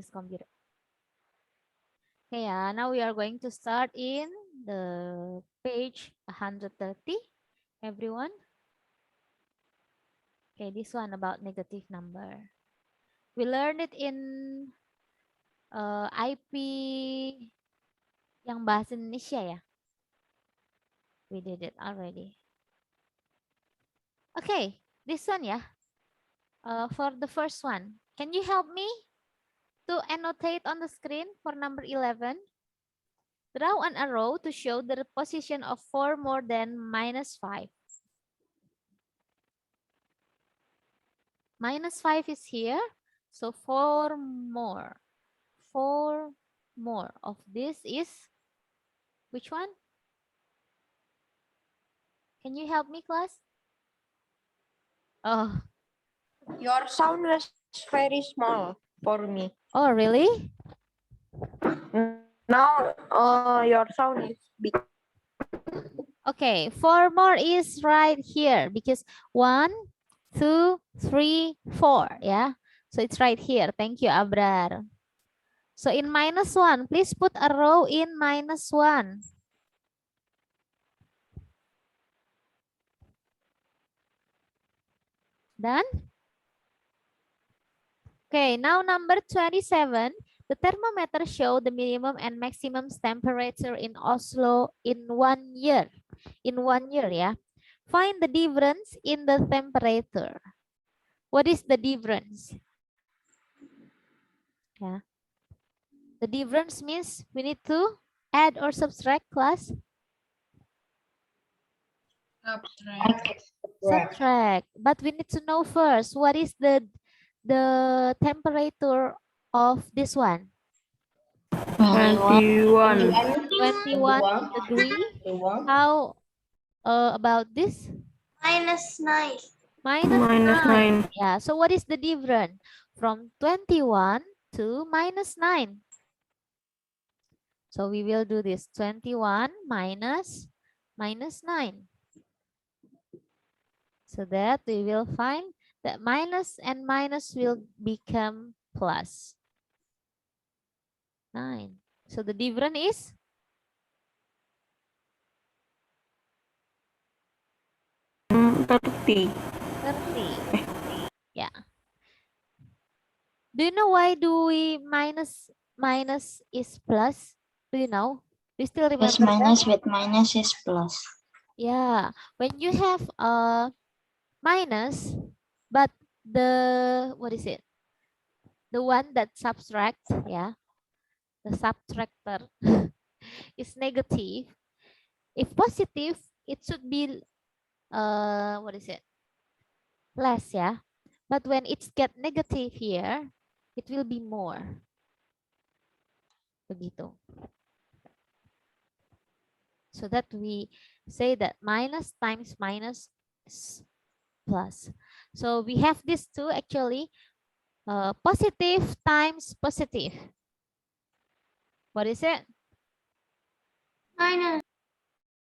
this computer. Okay, now we are going to start in the page 130, everyone. Okay, this one about negative number. We learned it in IP yang bahasa Indonesia ya. We did it already. Okay, this one ya. For the first one, can you help me to annotate on the screen for number 11? Draw an arrow to show the position of 4 more than -5. -5 is here, so 4 more. 4 more of this is which one? Can you help me, class? Oh. Your sound was very small for me. Oh, really? Now your sound is big. Okay, 4 more is right here because 1, 2, 3, 4. Yeah. So it's right here. Thank you, Abrar. So in -1, please put a row in -1. Done? Okay, now number 27. The thermometer show the minimum and maximum temperature in Oslo in 1 year. In 1 year, yeah. Find the difference in the temperature. What is the difference? Yeah. The difference means we need to add or subtract, class? Subtract. But we need to know first, what is the temperature of this one? 21. 21 degree. How about this? -9. -9. Yeah, so what is the difference from 21 to -9? So we will do this 21 minus -9. So that we will find that minus and minus will become plus 9. So the difference is 30. 30. Yeah. Do you know why do we minus is plus? Do you know? Do you still remember Plus minus that? with minus is plus. Yeah. When you have a minus, but the, what is it? The one that subtracts, yeah. The subtractor is negative. If positive, it should be, what is it? Less, yeah. But when it's get negative here, it will be more. Begitu. So that we say that minus times minus is plus. So we have these two actually, positive times positive. What is it? Minus.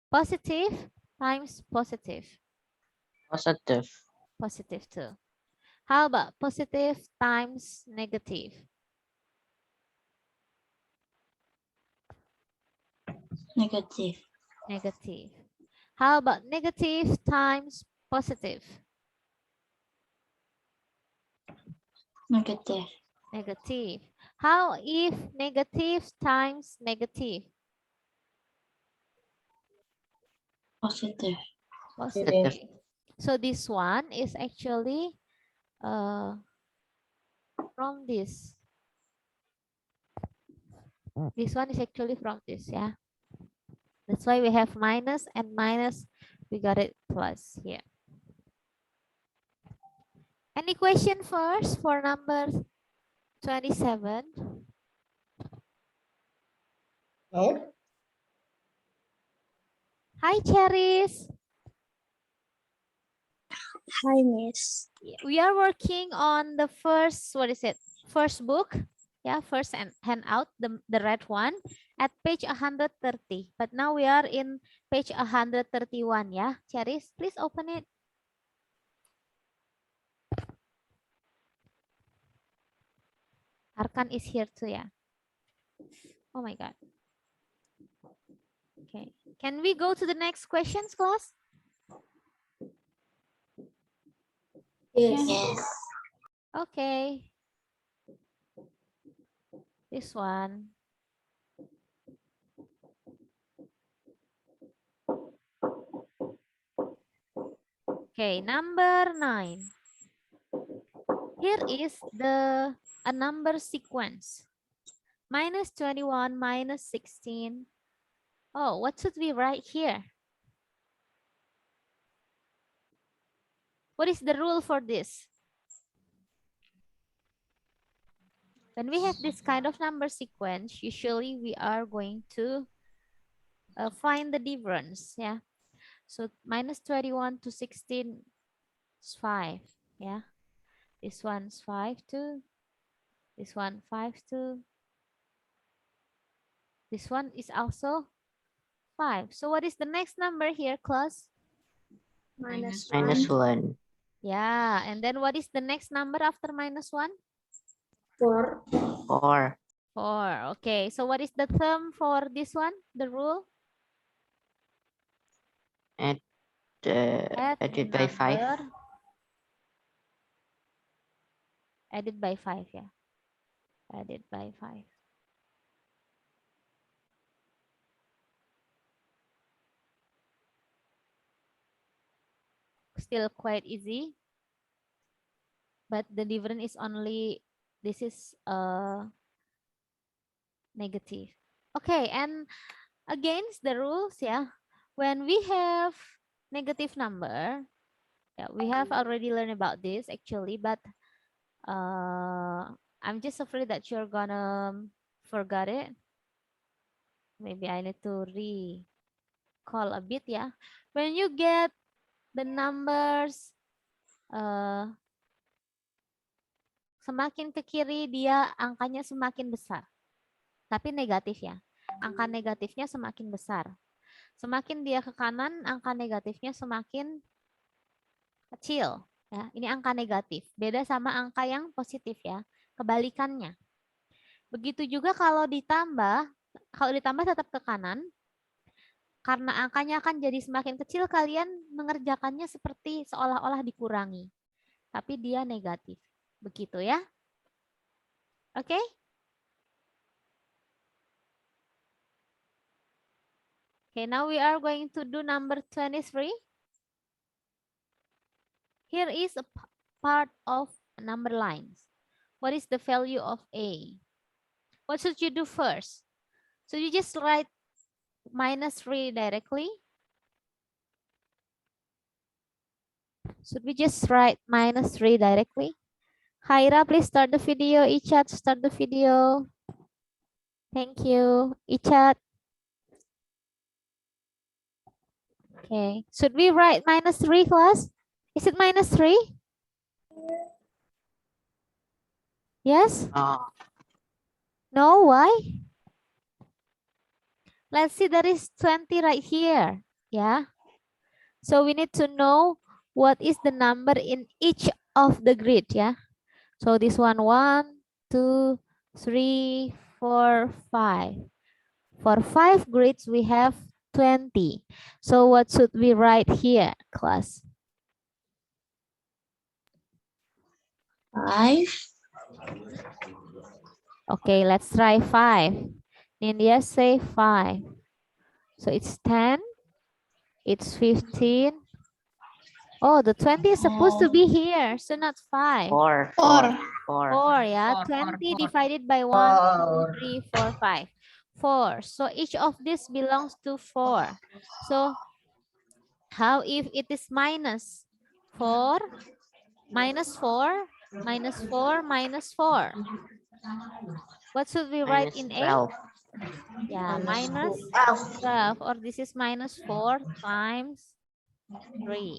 Positive times positive. Positive. Positive too. How about positive times negative? Negative. Negative. How about negative times positive? Negative. Negative. How if negative times negative? Positive. Positive. So this one is actually from this. This one is actually from this, yeah. That's why we have minus and minus. We got it plus here. Any question first for number 27? No. Hi, Cheris. Hi, Miss. We are working on the first, what is it? First book. Yeah, first handout, the red one at page 130. But now we are in page 131, yeah. Cheris, please open it. Arkan is here too, yeah. Oh my God. Okay. Can we go to the next questions, class? Yes. Okay. This one. Okay, number 9. Here is a number sequence. -21, -16. Oh, what should we write here? What is the rule for this? When we have this kind of number sequence, usually we are going to find the difference, yeah. So -21 to 16 is 5, yeah. This one's 5 too. This one 5 too. This one is also 5. So what is the next number here, class? -1. Yeah, and then what is the next number after -1? 4. 4. Okay, so what is the term for this one? The rule? Add Added by 5. number. Added by 5, yeah. Added by 5. Still quite easy. But the difference is only, this is negative. Okay, and against the rules, yeah. When we have negative number, yeah, we have already learned about this actually, but I'm just afraid that you're gonna forget it. Maybe I need to recall a bit, yeah. When you get the numbers semakin ke kiri, dia angkanya semakin besar. Tapi negatif ya. Angka negatifnya semakin besar. Semakin dia ke kanan, angka negatifnya semakin kecil. Ya, ini angka negatif. Beda sama angka yang positif ya. Kebalikannya. Begitu juga kalau ditambah tetap ke kanan, karena angkanya akan jadi semakin kecil, kalian mengerjakannya seperti seolah-olah dikurangi. Tapi dia negatif. Begitu ya. Oke? Okay, now we are going to do number 23. Here is a part of number lines. What is the value of A? What should you do first? So you just write -3 directly. Should we just write -3 directly? Haira, please start the video. Ichat, start the video. Thank you. Ichat. Okay. Should we write -3, class? Is it -3? Yes? No, why? Let's see, there is 20 right here. Yeah. So we need to know what is the number in each of the grid. Yeah. So this one, 1, 2, 3, 4, 5. For 5 grids, we have 20. So what should we write here, class? 5. Okay, let's try 5. Nindya say 5. So it's 10. It's 15. Oh, the 20 is supposed to be here, so not 5. 4. 4, yeah. 20 divided by 1, 2, 3, 4, 5. 4. So each of this belongs to 4. So how if it is minus 4, -4, -4, -4? What should we write in A? Yeah, -12. Or this is -4 times 3.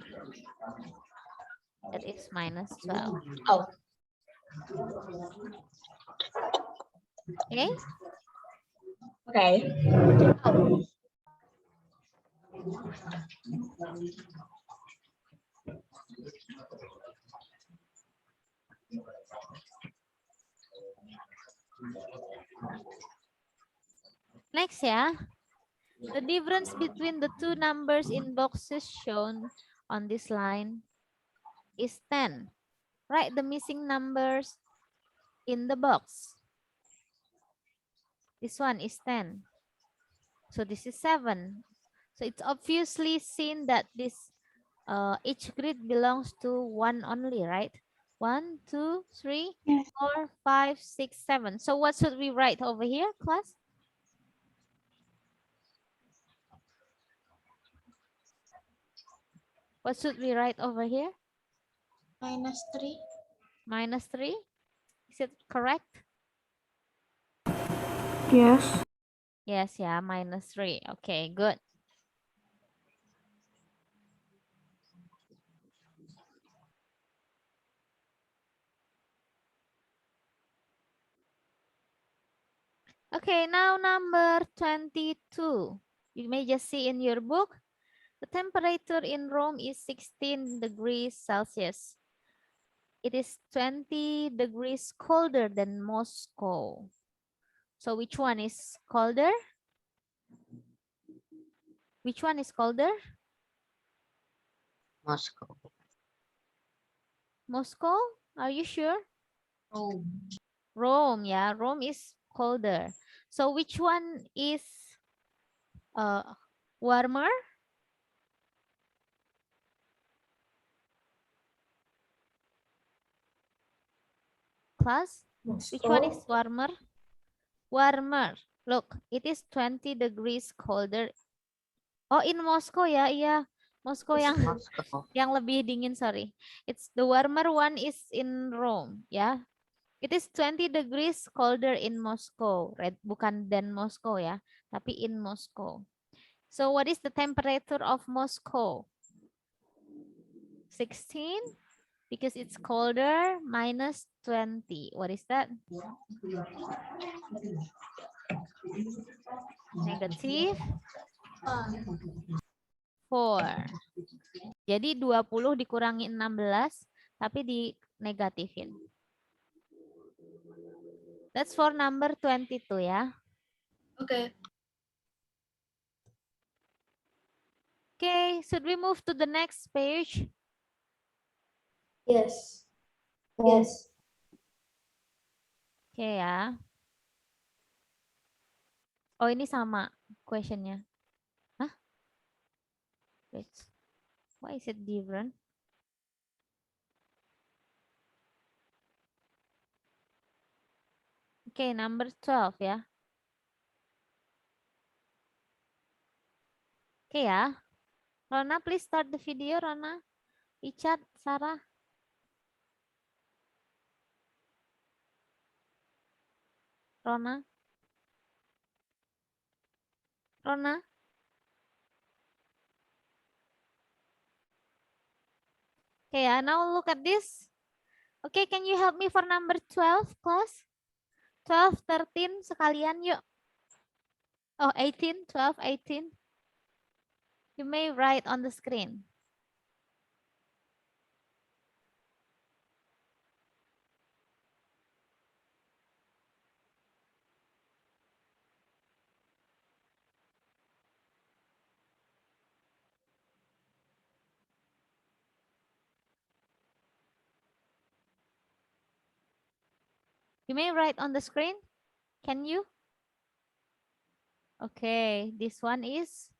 That is -12. Okay? Okay. Next ya. The difference between the two numbers in boxes shown on this line is 10. Write the missing numbers in the box. This one is 10. So this is 7. So it's obviously seen that this each grid belongs to one only, right? 1, 2, 3, Yes. 4, 5, 6, 7. So what should we write over here, class? What should we write over here? -3. -3. Is it correct? Yes. Yes, yeah, -3. Okay, good. Okay, now number 22. You may just see in your book, the temperature in Rome is 16 degrees Celsius. It is 20 degrees colder than Moscow. So which one is colder? Which one is colder? Moscow. Moscow? Are you sure? Oh. Rome, yeah, Rome is colder. So which one is warmer? Class? Which one is warmer? Warmer. Look, it is 20 degrees colder. Oh, in Moscow ya, iya. Moscow yang Moscow. yang lebih dingin, sorry. It's the warmer one is in Rome, ya. It is 20 degrees colder in Moscow, right? Bukan than Moscow ya, tapi in Moscow. So what is the temperature of Moscow? 16 because it's colder, -20. What is that? Negative 4. Jadi 20 dikurangi 16, tapi di negatifin. That's for number 22 ya. Okay. Okay, should we move to the next page? Yes. Yes. Oke ya. Oh, ini sama questionnya. Hah? Wait. Why is it different? Oke, number 12 ya. Oke ya. Rona, please start the video, Rona. Icat, Sarah. Rona. Rona. Okay, now look at this. Okay, can you help me for number 12, class? 12, 13, sekalian yuk. Oh, 18, 12, 18. You may write on the screen. You may write on the screen. Can you? Okay, this one is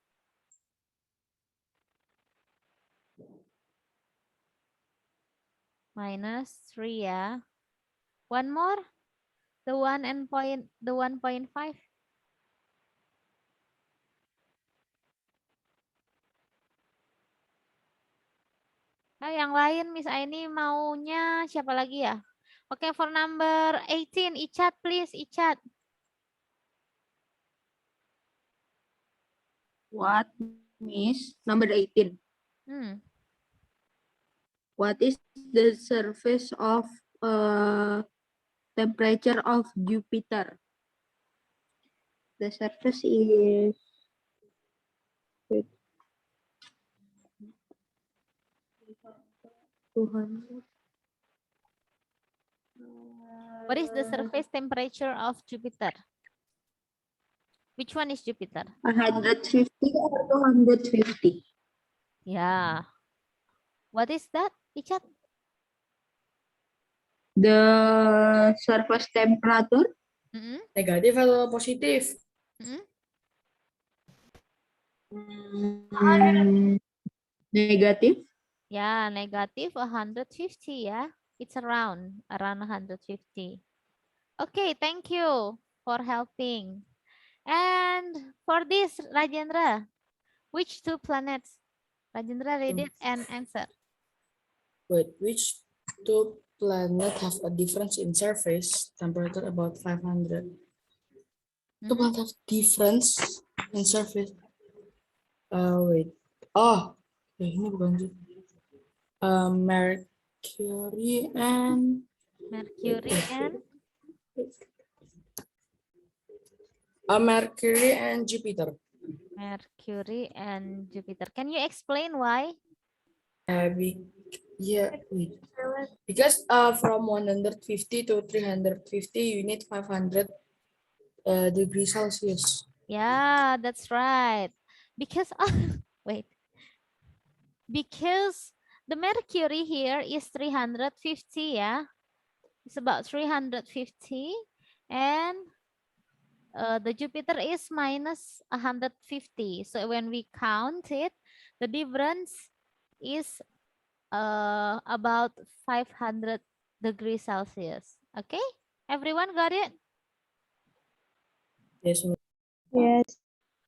-3 ya. One more. The 1.5. Nah, yang lain Miss Aini maunya siapa lagi ya? Oke, for number 18, Icat please, Icat. What, Miss? Number 18. What is the surface of temperature of Jupiter? The surface is 200. What is the surface temperature of Jupiter? Which one is Jupiter? 150 or 250? Yeah. What is that, Icat? The surface temperature? Mm-mm. Negatif atau positif? Mm-mm. Negative. Yeah, negative 150, yeah. It's around 150. Okay, thank you for helping. And for this, Rajendra, which two planets? Rajendra, read it and answer. Wait, which two planets have a difference in surface temperature about 500? Two Mhm. planets have difference in surface. Wait. Oh, ini bukan sih. Mercury and Mercury and Mercury and Jupiter. Mercury and Jupiter. Can you explain why? Wait. Because from 150 to 350 you need 500 degrees Celsius. Yeah, that's right. Because wait. Because the Mercury here is 350, yeah. It's about 350 and the Jupiter is minus 150. So when we count it, the difference is about 500 degrees Celsius. Okay, everyone got it? Yes. Yes.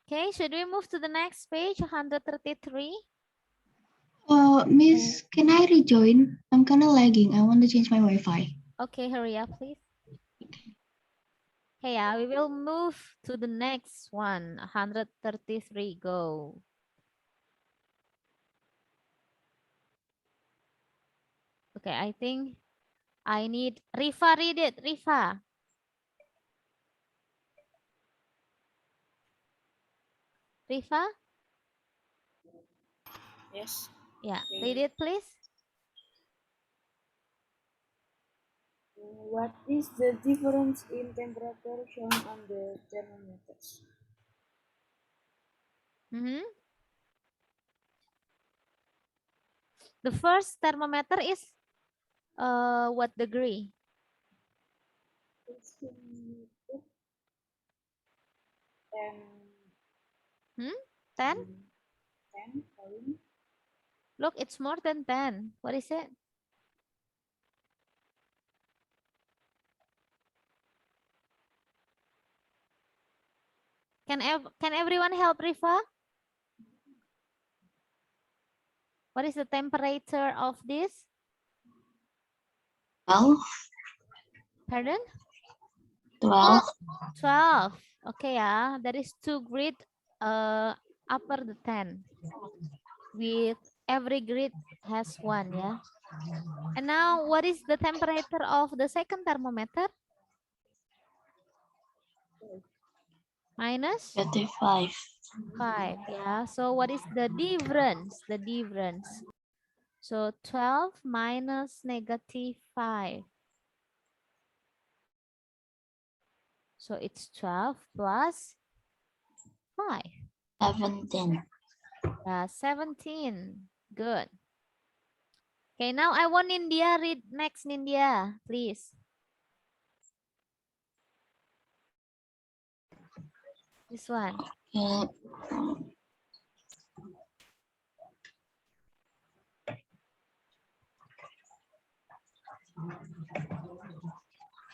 Okay, should we move to the next page, 133? Miss, can I rejoin? I'm kind of lagging. I want to change my Wi-Fi. Okay, hurry up, please. Okay, yeah, we will move to the next one, 133, go. Okay, I think I need Rifa, read it, Rifa. Rifa? Yes. Yeah, read it, please. What is the difference in temperature shown on the thermometers? Mhm. The first thermometer is what degree? It's 10, 10? 10 point. Look, it's more than 10. What is it? Can everyone help Rifa? What is the temperature of this? 12. Pardon? 12. 12. Okay, yeah. That is 2 grid upper the 10. With every grid has 1, yeah. And now what is the temperature of the second thermometer? Minus 35. 5, yeah. So what is the difference? The difference. So 12 minus negative 5. So it's 12 plus 5. 17. 17. Good. Okay, now I want India read next, India, please. This one. Okay.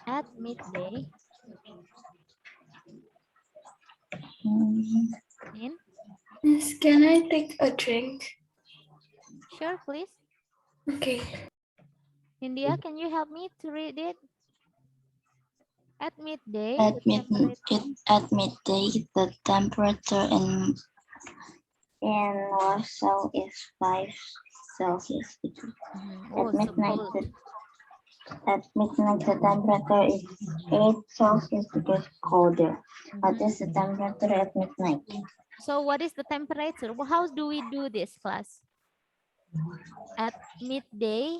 At midday. In? Miss, can I take a drink? Sure, please. Okay. India, can you help me to read it? At midday, At the temperature. midday, the temperature in Warsaw is 5 Celsius. Oh, so midnight, cold. At midnight, the temperature is 8 Celsius because colder. What is the temperature at midnight? So what is the temperature? Well, how do we do this, class? At midday,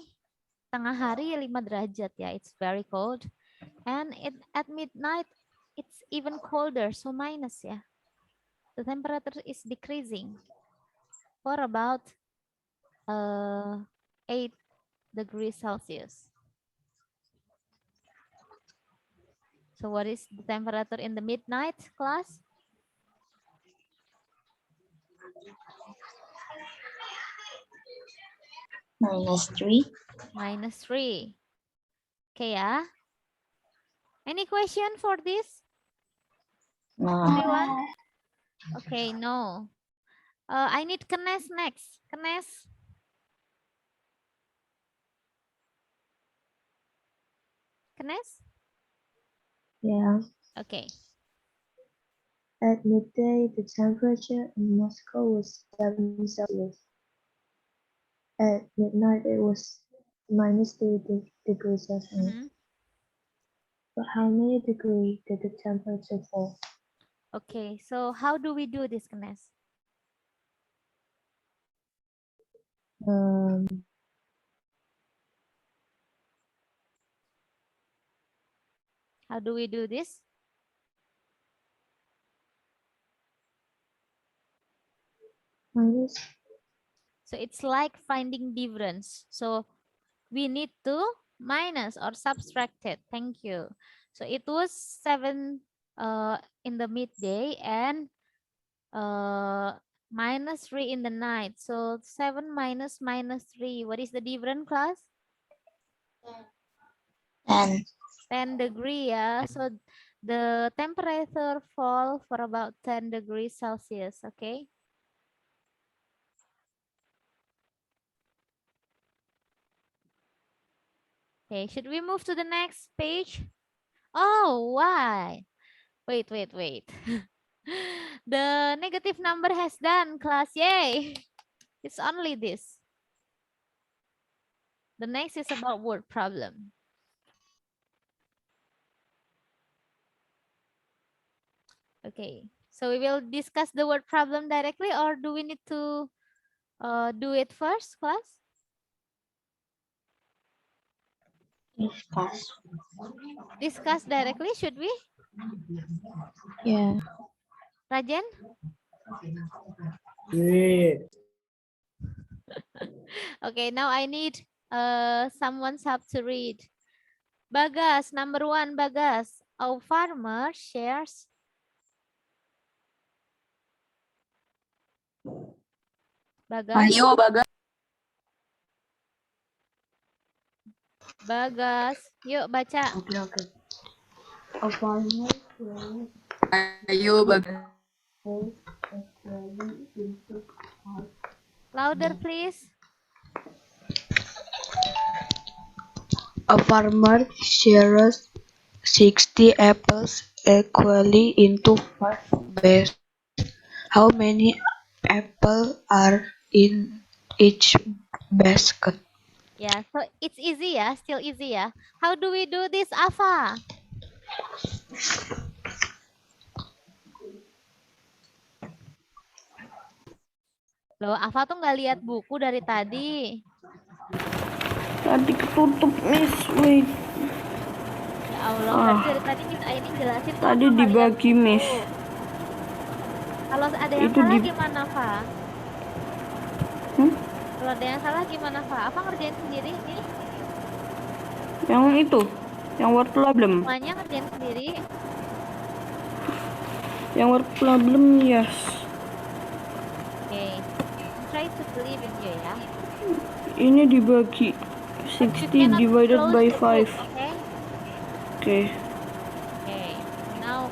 tengah hari 5 derajat ya. It's very cold. And at midnight, it's even colder, so minus, yeah. The temperature is decreasing for about 8 degrees Celsius. So what is the temperature in the midnight, class? -3. -3. Okay, yeah. Any question for this? No. Everyone? Okay, no. I need Kenes next. Kenes. Kenes? Yeah. Okay. At midday, the temperature in Moscow was 7 Celsius. At midnight, it was -3 degrees Celsius. Mhm. But how many degrees did the temperature fall? Okay, so how do we do this, Kenes? Um, How do we do this? minus So it's like finding difference. So we need to minus or subtract it. Thank you. So it was 7 in the midday and -3 in the night. So 7 minus -3. What is the difference, class? 10. 10 degree, yeah. So the temperature fall for about 10 degrees Celsius, okay? Okay, should we move to the next page? Oh, why? Wait. The negative number has done, class. Yay! It's only this. The next is about word problem. Okay, so we will discuss the word problem directly, or do we need to do it first, class? Discuss. Discuss directly, should we? Yeah. Rajen? Yeah. Okay, now I need someone's help to read. Bagas, number 1, Bagas. A farmer shares. Bagas. Ayo, Bagas. Bagas, yuk baca. Okay. A farmer Ayo, Bagas. Louder, please. A farmer shares 60 apples equally into 5 baskets. How many apples are in each basket? Yeah, so it's easy ya, still easy ya. How do we do this, Afa? Loh, Afa tuh nggak lihat buku dari tadi. Tadi ketutup, Miss. Wait. Ya Allah, berarti dari tadi Miss Aini jelasin kok Tadi Afa nggak lihat dibagi, buku. Miss. Kalau ada yang Itu salah di- gimana, Fa? Hmm? Kalau ada yang salah gimana, Fa? Apa ngerjain sendiri nih? Yang itu, yang word problem. Semuanya ngerjain sendiri. Yang word problem, yes. Oke. Try to believe in you ya. Ini dibagi But you 60 cannot divided close by the book, 5. okay? Okay. Okay. Now,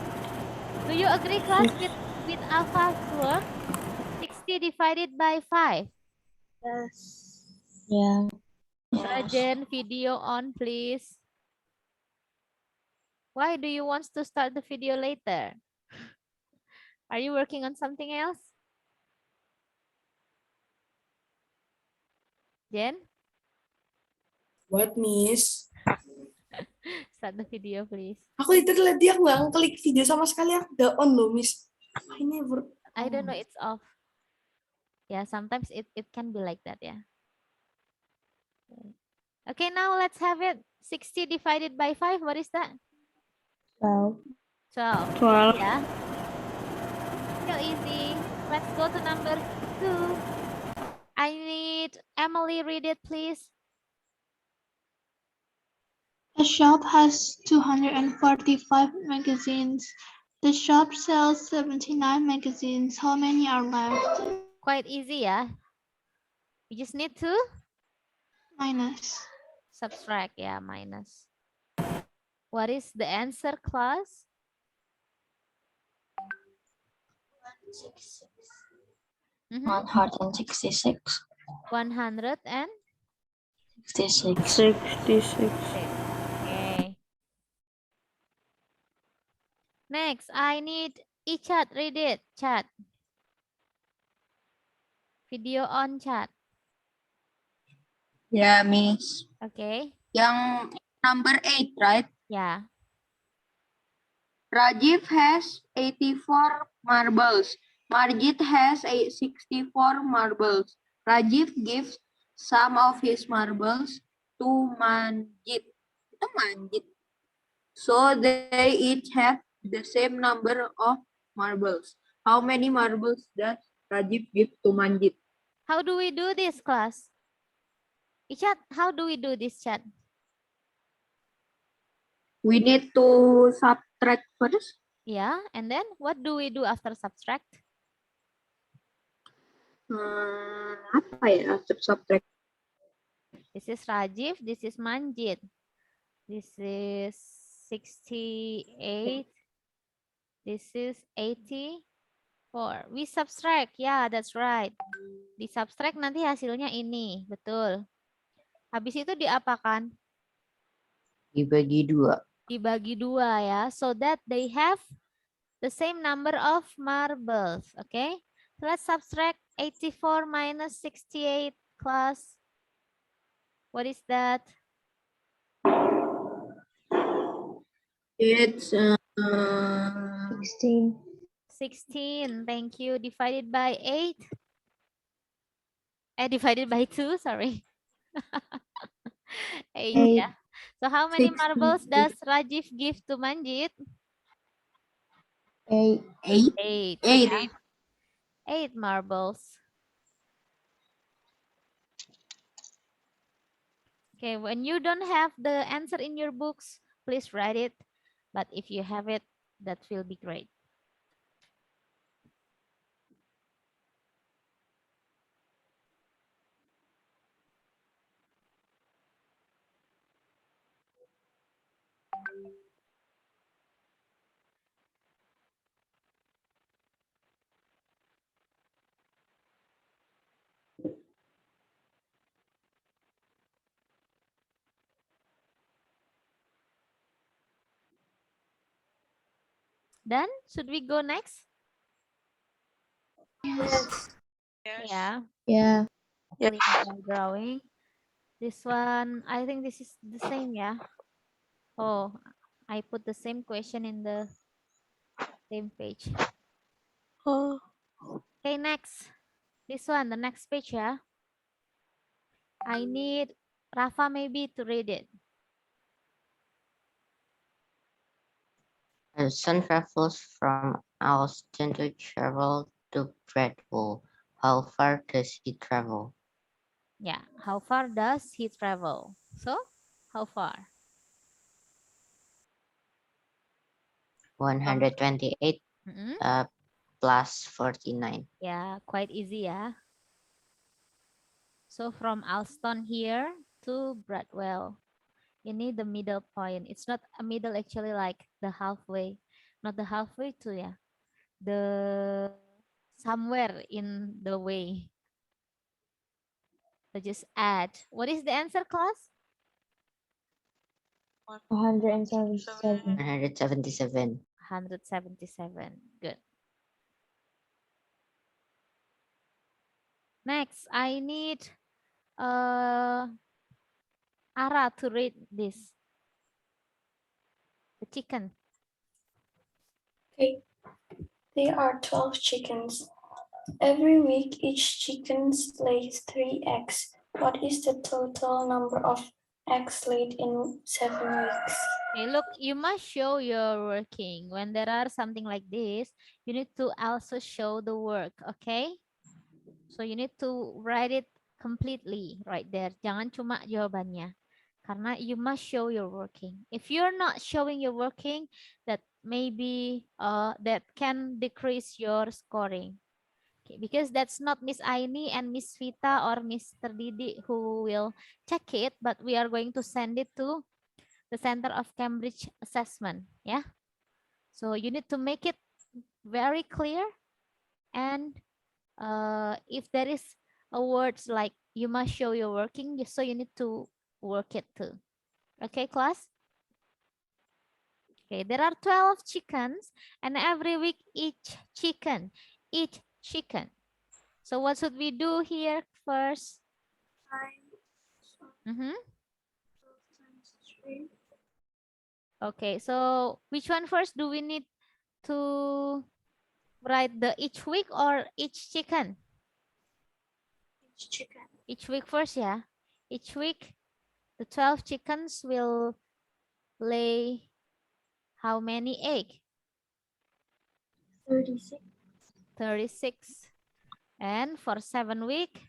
do you agree, class, with Alpha's work? 60 divided by 5. Yeah. Rajen, video on, please. Why do you want to start the video later? Are you working on something else? Jen, What, Miss? start the video, please. Aku itu lihat dia nggak klik video sama sekali. Aku udah on loh, Miss. I never. I don't know, it's off. Yeah, sometimes it can be like that, yeah. Okay, now let's have it. 60 divided by 5, what is that? 12. 12. 12. Yeah. Still easy. Let's go to number 2. I need Emily read it, please. A shop has 245 magazines. The shop sells 79 magazines. How many are left? Quite easy, yeah. You just need to Minus. subtract, yeah, minus. What is the answer, class? 166. 166. 66. Okay. Next, I need Ichat read it. Chat. Video on chat. Yeah, Miss. Okay. Yang number 8, right? Yeah. Rajiv has 84 marbles. Margit has 64 marbles. Rajiv gives some of his marbles to Manjit. Itu Manjit. So they each have the same number of marbles. How many marbles does Rajiv give to Manjit? How do we do this, class? Ichat, how do we do this, chat? We need to subtract first. Yeah, and then what do we do after subtract? Apa ya after subtract? This is Rajiv, this is Manjit. This is 68. This is 84. We subtract, yeah, that's right. Di subtract nanti hasilnya ini, betul. Habis itu diapakan? Dibagi 2. Dibagi 2 ya, so that they have the same number of marbles, okay? So let's subtract 84 minus 68, class. What is that? It's 16. 16, thank you. Divided by 8. Divided by 2, sorry. 8, yeah. So how many 16. marbles does Rajiv give to Manjit? 8. 8. 8. Yeah. 8 marbles. Okay, when you don't have the answer in your books, please write it. But if you have it, that will be great. Then, should we go next? Yes. Yeah. Yeah. Clean by drawing. This one, I think this is the same, yeah. Oh, I put the same question in the same page. Oh. Okay, next. This one, the next page, yeah. I need Rafa maybe to read it. A son travels from Alston to travel to Bradwell. How far does he travel? Yeah, how far does he travel? So, how far? 128 Mm-mm. plus 49. Yeah, quite easy, yeah. So from Alston here to Bradwell, you need the middle point. It's not a middle actually, like the halfway, not the halfway to, yeah, the somewhere in the way. So just add. What is the answer, class? 177. 177. 177. Good. Next, I need Ara to read this. The chicken. Okay. There are 12 chickens. Every week, each chicken lays 3 eggs. What is the total number of Exceed in 7 weeks. Okay, look, you must show your working. When there are something like this, you need to also show the work, okay? So you need to write it completely right there. Jangan cuma jawabannya. Karena you must show your working. If you're not showing your working, that maybe that can decrease your scoring. Okay, because that's not Miss Aini and Miss Vita or Mr. Didi who will check it, but we are going to send it to the Center of Cambridge Assessment. Yeah. So you need to make it very clear, and if there is a words like you must show your working, so you need to work it too. Okay, class? Okay, there are 12 chickens, and every week each chicken. So what should we do here first? Okay, so which one first? Do we need to write the each week or each chicken? Each week first, yeah. Each week, the 12 chickens will lay how many eggs? 36 36. And for 7 weeks,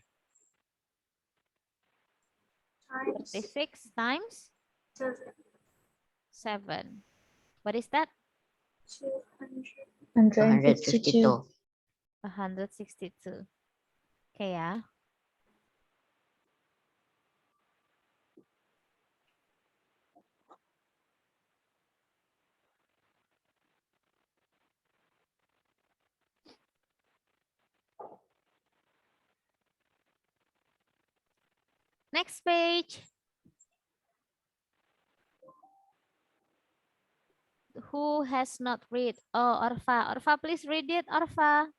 36 times 7. What is that? 152. 162. Okay, yeah. Next page. Who has not read? Oh, Orfa. Orfa, please read it, Orfa.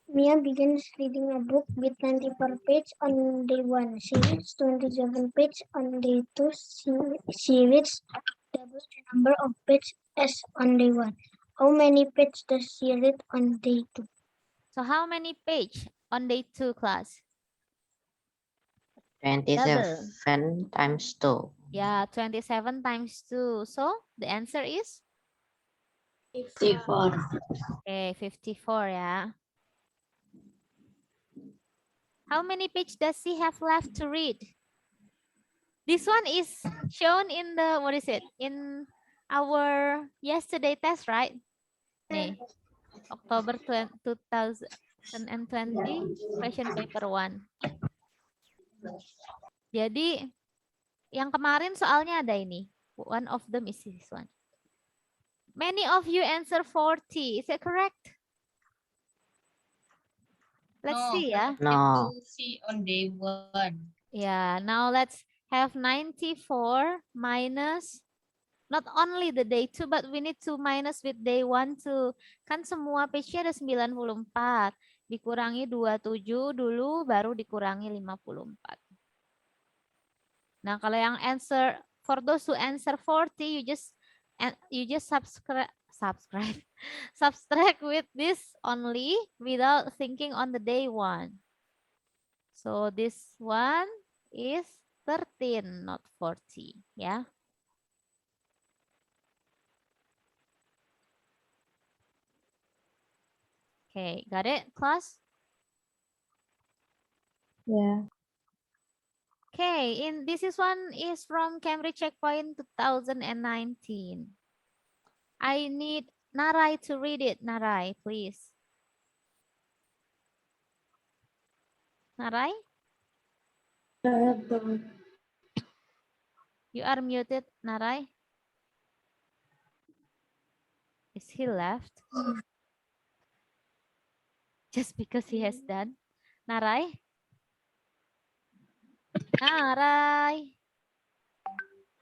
Mia begins reading a book with 94 pages on day 1. She reads 27 pages on day 2. She reads double the number of pages as on day 1. How many pages does she read on day 2? So how many page on day 2, class? 27 times 2. Yeah, 27 times 2. So the answer is? 54. Okay, 54, yeah. How many pages does she have left to read? This one is shown in the, what is it? In our yesterday test, right? Nih, October 2020, question paper 1. Jadi, yang kemarin soalnya ada ini. One of them is this one. Many of you answer 40. Is it correct? Let's see ya. No. See on day 1. Yeah, now let's have 94 minus not only the day 2, but we need to minus with day 1 too. Kan semua page-nya ada 94. Dikurangi 27 dulu, baru dikurangi 54. Nah, kalau yang answer, for those who answer 40, you just subtract with this only without thinking on the day 1. So this one is 13, not 40, yeah. Okay, got it, class? Yeah. Okay, this one is from Cambridge Checkpoint 2019. I need Narai to read it. Narai, please. Narai? You are muted, Narai. Is he left? Just because he has done. Narai? Narai.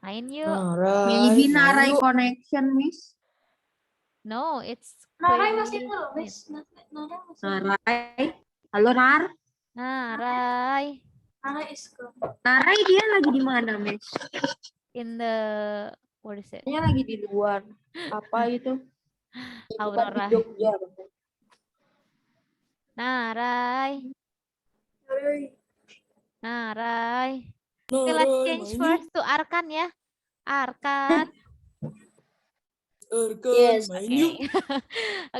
Main yuk. Maybe Narai connection, Miss. No, it's Narai clearly masih dulu, mute. Miss. Narai masih Narai. Halo, Nar. Narai. Narai is gone. Narai dia lagi di mana, Miss? In the, what is it? Dia lagi di luar. Apa itu? Aurora. Di Jogja. Narai. Narai. No, Okay, let's Roy, change mainnya. first to Arkan ya. Arkan. Arkan, Yes. main Okay. yuk.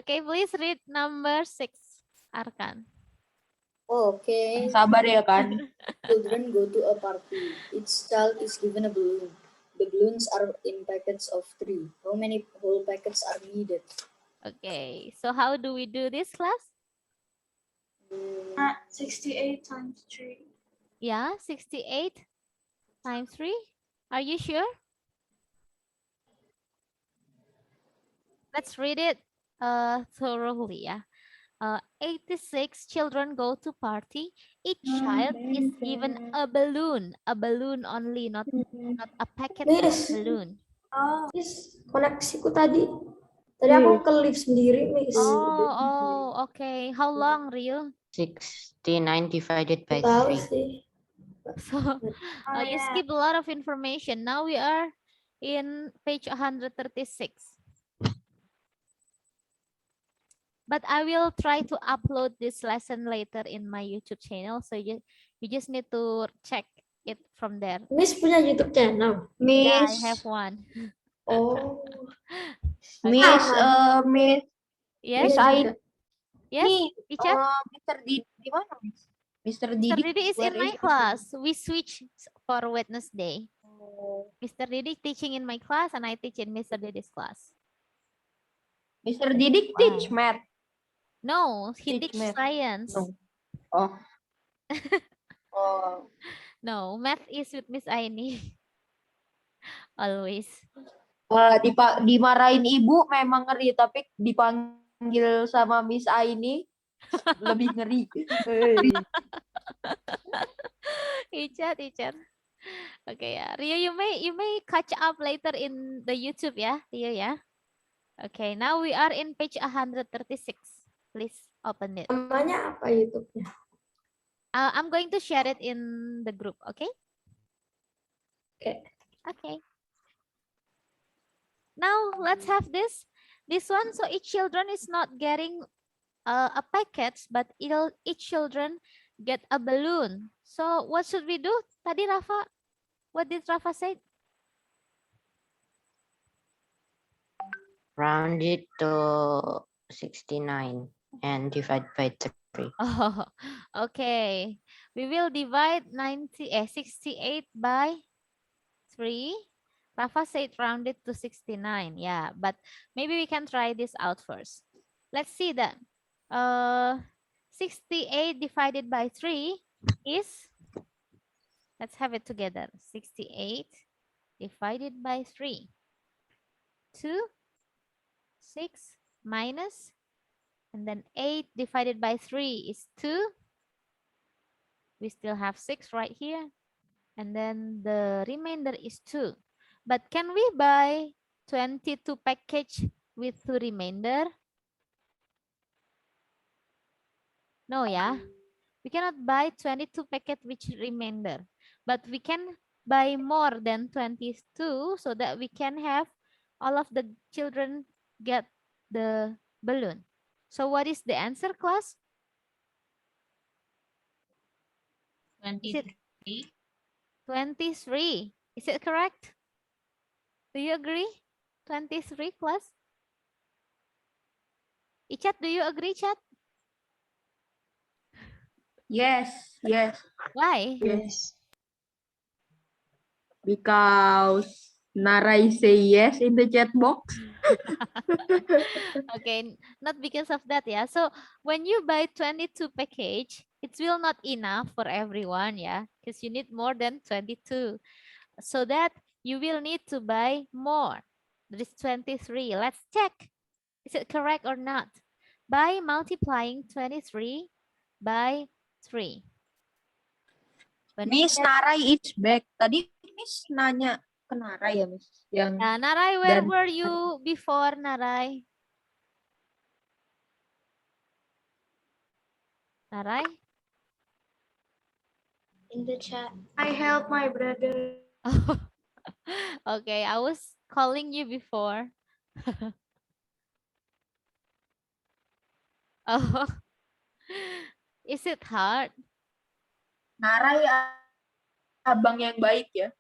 Okay, please read number 6. Arkan. Okay. Sabar ya kan. Children go to a party. Each child is given a balloon. The balloons are in packets of 3. How many whole packets are needed? Okay, so how do we do this, class? 68 times 3. Yeah, 68 times 3. Are you sure? Let's read it thoroughly. Yeah. 86 children go to party. Each child is given a balloon only, not a packet of Miss, balloon. Miss, koneksiku tadi. Tadi aku ke lift sendiri, Miss. Oh, okay. How long, Rio? 69 divided by Tahu 3. sih. So you skip a lot of information. Now we are in page 136. But I will try to upload this lesson later in my YouTube channel. So you just need to check it from there. Miss punya YouTube channel. Yeah, I Miss, have one. Oh. Miss, Miss, Yes, Miss Aini, yes, teacher. Mr. Didi di mana, Miss? Mr. Mr. Didi, Didi is where in my is class. We switch for Wednesday. Oh. Mr. Didi teaching in my class and I teach in Mr. Didi's class. Mr. Didi teach math. No, he Teach teach math. science. No. Oh. Oh. No, math is with Miss Aini. Always. Dimarahin ibu memang ngeri, tapi dipanggil sama Miss Aini lebih ngeri. Teacher. Okay, yeah. Rio, you may catch up later in the YouTube, yeah, Rio, yeah. Okay, now we are in page 136. Please open it. Namanya apa YouTube-nya? I'm going to share it in the group, okay? Okay. Okay. Now let's have this one. So each children is not getting a packet, but each children get a balloon. So what should we do? Tadi Rafa, what did Rafa say? Round it to 69 and divide by 3. Oh, okay. We will divide 68 by 3. Rafa said round it to 69. Yeah, but maybe we can try this out first. Let's see that. 68 divided by 3 is, let's have it together. 68 divided by 3. 2, 6 minus, and then 8 divided by 3 is 2. We still have 6 right here. And then the remainder is 2. But can we buy 22 package with 2 remainder? No, yeah. We cannot buy 22 packet with remainder. But we can buy more than 22 so that we can have all of the children get the balloon. So what is the answer, class? 23. 23. Is it correct? Do you agree? 23 class? Ichat, do you agree, Chat? Yes. Why? Yes. Because Narai say yes in the chat box. Okay, not because of that, yeah. So when you buy 22 package, it will not enough for everyone, yeah, because you need more than 22. So that you will need to buy more. That is 23. Let's check. Is it correct or not? By multiplying 23 by 3. When we Miss get- Narai is back. Tadi Miss nanya ke Narai ya, Miss? Yang Narai, where dan- were you before, Narai? Narai? In the chat. I help my brother. Okay, I was calling you before. Oh, is it hard? Narai abang yang baik ya.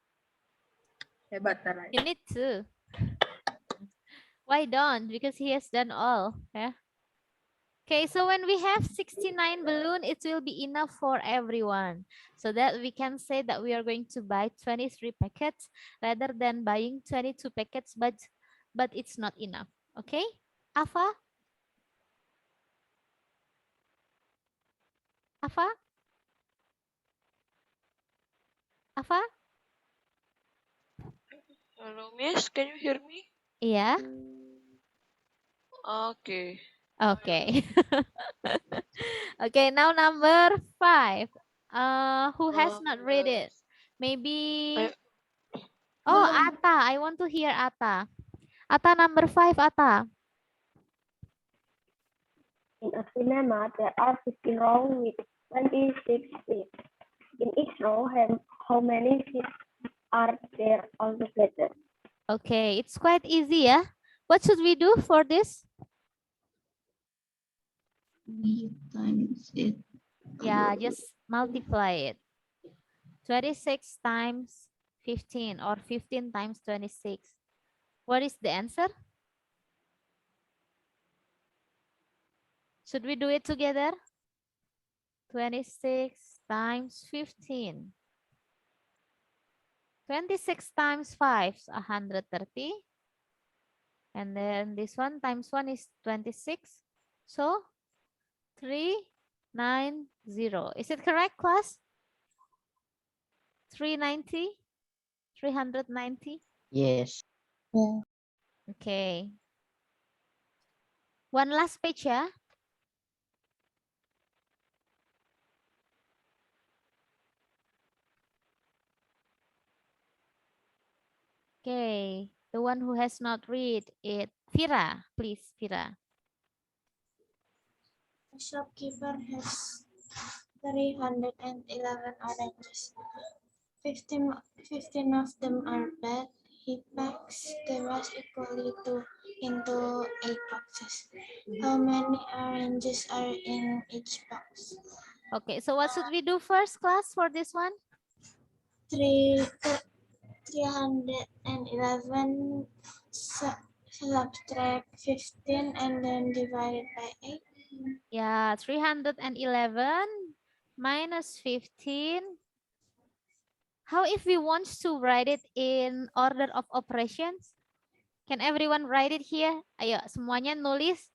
Hebat Narai. You need to. Why don't? Because he has done all. Yeah. Okay, so when we have 69 balloon, it will be enough for everyone. So that we can say that we are going to buy 23 packets rather than buying 22 packets, but it's not enough. Okay, Afa? Afa? Afa? Hello, Miss. Can you hear me? Iya. Okay. Okay. Okay, now number 5. Who has not read it? Maybe. Oh, Ata. I want to hear Ata. Ata number 5, Ata. In a cinema, there are 15 rows with 26 seats. In each row, how many seats are there altogether? Okay, it's quite easy, yeah. What should we do for this? We times it. Yeah, just multiply it. 26 times 15 or 15 times 26. What is the answer? Should we do it together? 26 times 15. 26 times 5 is 130. And then this one times 1 is 26. So 390. Is it correct, class? 390? 390? Yes. Okay. One last page ya. Okay. The one who has not read it. Vira, please, Vira. The shopkeeper has 311 oranges. 15 of them are bad. He packs the rest equally into 8 boxes. How many oranges are in each box? Okay, so what should we do first, class, for this one? 311 subtract 15 and then divide it by 8. Yeah, 311 minus 15. How if we want to write it in order of operations? Can everyone write it here? Ayo, semuanya nulis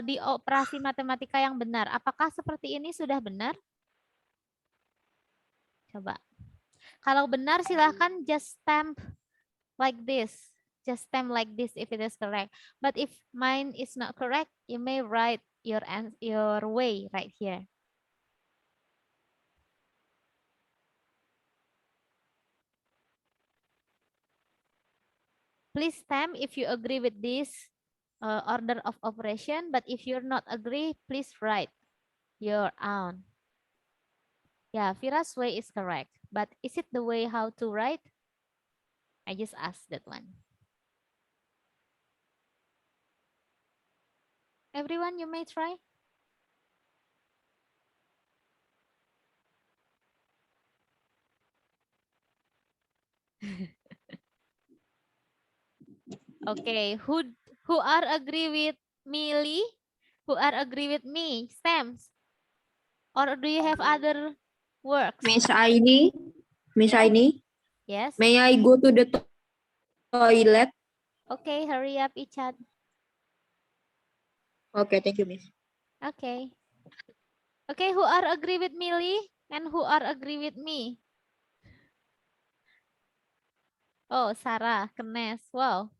di operasi matematika yang benar. Apakah seperti ini sudah benar? Coba. Kalau benar silahkan just stamp like this. Just stamp like this if it is correct. But if mine is not correct, you may write your way right here. Please stamp if you agree with this order of operation. But if you're not agree, please write your own. Yeah, Vira's way is correct. But is it the way how to write? I just asked that one. Everyone, you may try. Okay, who are agree with Millie? Who are agree with me? Stamps. Or do you have other works? Miss Aini, Miss Yes. Aini, Yes. may I go to the toilet? Okay, hurry up, Ichad. Okay, thank you, Miss. Okay. Okay, who are agree with Millie and who are agree with me? Oh, Sarah, Kenes. Wow.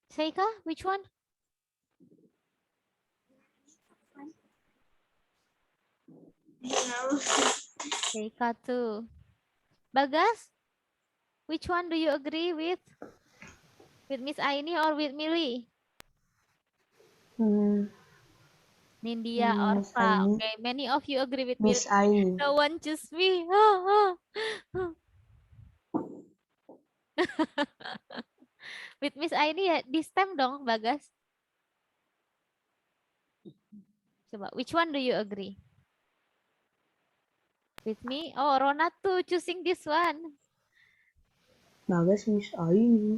Sheikha, which one? Sheikha too. Bagas, which one do you agree with? With Miss Aini or with Millie? Nindia or Miss Fa. Aini. Okay, many of you agree with Miss Millie. Aini. No one choose me. With Miss Aini ya di stem dong, Bagas. Coba, which one do you agree? with me. Oh, Rona too choosing this one. Bagas Miss Aini.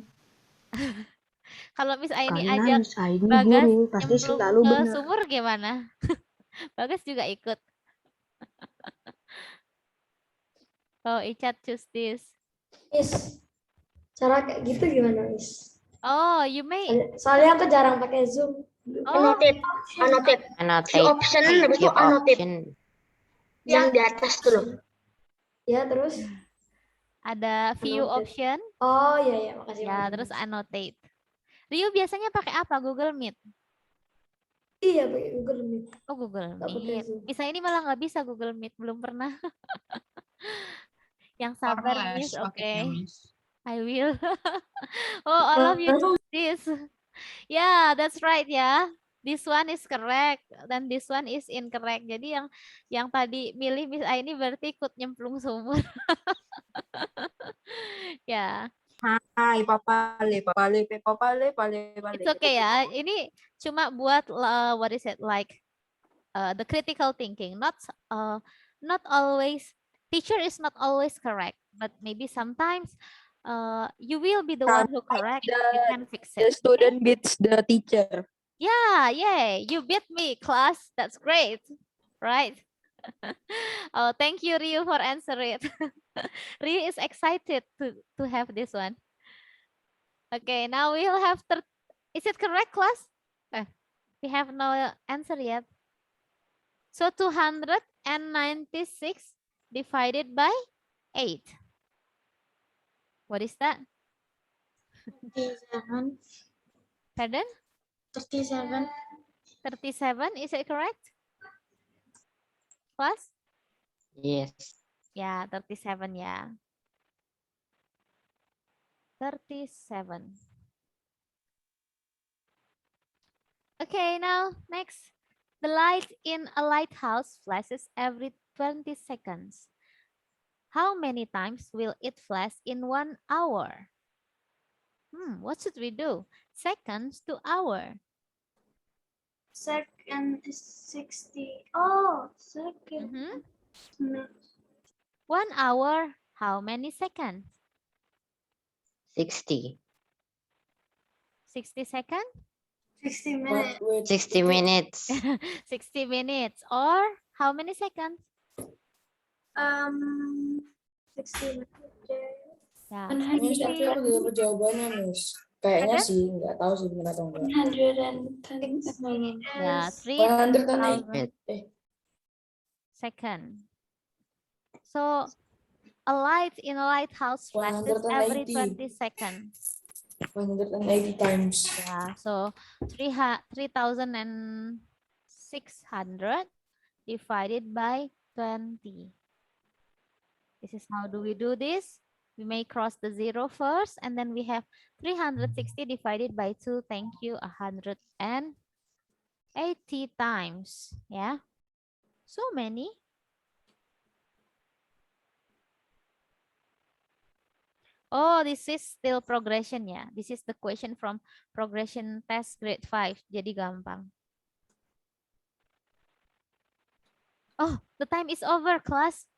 Kalau Miss Aini Karena ajak Miss Aini Bagas guru, pasti nyemplung selalu ke benar. sumur gimana? Bagas juga ikut. Oh, Icat choose this. Miss, cara kayak gitu gimana, Miss? Oh, you may. Soalnya aku jarang pakai Zoom. Oh, Annotate. Annotate. Option, habis itu Give annotate. option. Yang di atas tuh loh. Ya, terus? ada view Annotate. option. Oh, iya, iya. Makasih. Ya, Mas. terus annotate. Rio biasanya pakai apa? Google Meet. Iya, pakai Google Meet. Oh, Google Nggak pakai Meet. Zoom. Bisa ini malah nggak bisa Google Meet, belum pernah. Yang sabar, Miss. Oke. I will. Oh, all of you choose this. Yeah, that's right ya. This one is correct dan this one is incorrect. Jadi yang tadi milih Miss Aini berarti ikut nyemplung sumur. Ya. Hai, papale. It's okay ya. Ini cuma buat what is it like the critical thinking. Not always teacher is not always correct, but maybe sometimes you will be the one who correct. You can fix The it. student beats the teacher. Yeah, you beat me, class. That's great, right? Oh, thank you, Ryu, for answering it. Ryu is excited to have this one. Okay, now we'll have is it correct, class? We have no answer yet. So 296 divided by 8. What is that? 37. Pardon? 37. 37, is it correct? Class? Yes. Yeah, 37 ya. 37. Okay, now next. The light in a lighthouse flashes every 20 seconds. How many times will it flash in 1 hour? What should we do? Seconds to hour. Second is 60. Oh, second. 1 hour, how many seconds? 60. 60 seconds? 60 minutes. 60 minutes. 60 minutes. Or how many seconds? 60 minutes. Ya, Miss, tapi aku udah dapat jawabannya, Miss. Kayaknya sih, nggak tahu sih benar atau enggak. 110. ya, 108. 3,000 second. So a light in a lighthouse flashes every 20 seconds. 180 times. Yeah, so 3,600 divided by 20. This is how do we do this? We may cross the 0 first, and then we have 360 divided by 2. Thank you, 180 times. Yeah, so many. Oh, this is still progression ya. This is the question from progression test grade 5. Jadi gampang. Oh, the time is over, class.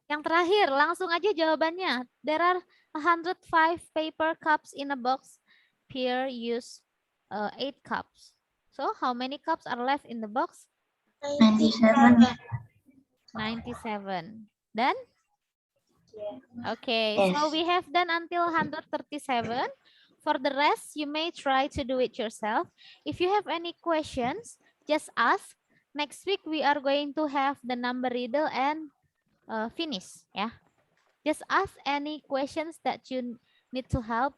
Yang terakhir, langsung aja jawabannya. There are 105 paper cups in a box. Pierre used 8 cups. So, how many cups are left in the box? 97. 97. Done? Okay, Yes. so we have done until 137. For the rest, you may try to do it yourself. If you have any questions, just ask. Next week, we are going to have the number riddle and finish. Yeah, just ask any questions that you need to help,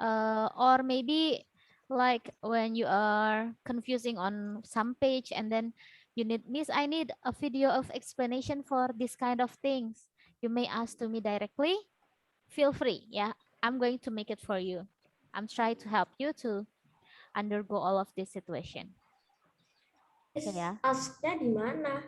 or maybe like when you are confusing on some page and then you need, Miss, I need a video of explanation for this kind of things. You may ask to me directly. Feel free. Yeah, I'm going to make it for you. I'm trying to help you to undergo all of this situation. Okay, ya. Asknya di mana?